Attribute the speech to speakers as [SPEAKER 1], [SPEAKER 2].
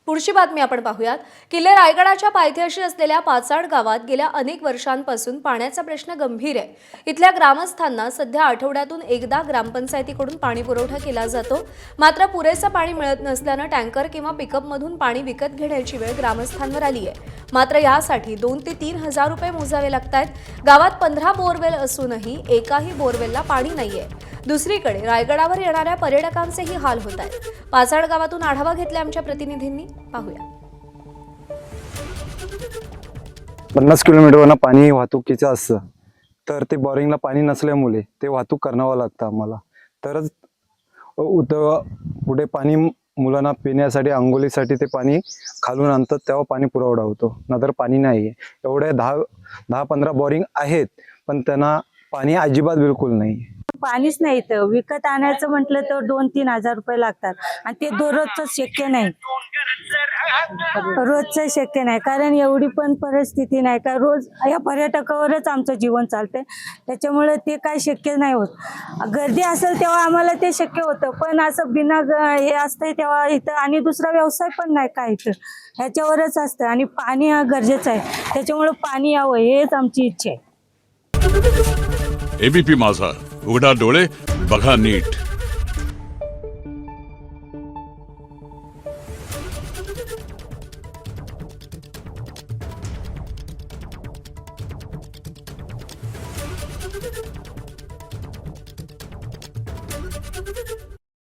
[SPEAKER 1] पुढची बातमी आपण पाहूयात। किल्ले रायगडाच्या पायथ्याशी असलेल्या पाचाड गावात गेल्या अनेक वर्षांपासून पाण्याचा प्रश्न गंभीर आहे। इथल्या ग्रामस्थांना सध्या आठवड्यातून एकदा ग्रामपंचायतीकडून पाणी पुरवठा केला जातो, मात्र पुरेसं पाणी मिळत नसल्याने टँकर किंवा पिकअपमधून पाणी विकत घेण्याची वेळ ग्रामस्थांवर आली आहे। मात्र यासाठी 2 ते 3 हजार रुपये मोजावे लागतात। गावात 15 बोरवेल असूनही एकाही बोरवेलला पाणी नाहीये। दुसरीकडे रायगडावर येणाऱ्या पर्यटकांचेही हाल होत आहेत। पाचाड गावातून आढावा घेतला आमच्या प्रतिनिधींनी, पाहूया।
[SPEAKER 2] 50 किलोमीटरवरून पाणी वाहतुकीचं असतं, तर ते बोरिंगला पाणी नसल्यामुळे ते वाहतूक करावं लागतं आम्हाला। तरच पुढे पाणी मुलांना पिण्यासाठी अंघोळीसाठी ते पाणी खालून आणतात, तेव्हा पाणी पुरवठा होतो, नाहीतर पाणी नाही। एवढे 10-15 बोरिंग आहेत, पण त्यांना पाणी अजिबात बिलकुल नाही।
[SPEAKER 3] पाणीच नाही तर विकत आणायचं म्हटलं तर 2-3 हजार रुपये लागतात आणि ते दररोजचं शक्य नाही। रोजचं शक्य नाही, कारण एवढी पण परिस्थिती नाही का रोज या पर्यटकावरच आमचं जीवन चालतंय, त्याच्यामुळे ते काय शक्य नाही होत। गर्दी असेल तेव्हा आम्हाला ते शक्य होतं, पण असं बिना हे असतंय तेव्हा इथं आणि दुसरा व्यवसाय पण नाही काय इथं, ह्याच्यावरच असतं आणि पाणी गरजेचं आहे, त्याच्यामुळे पाणी यावं हेच आमची इच्छा आहे।
[SPEAKER 4] एबीपी माझा, उघडा डोळे बघा नीट।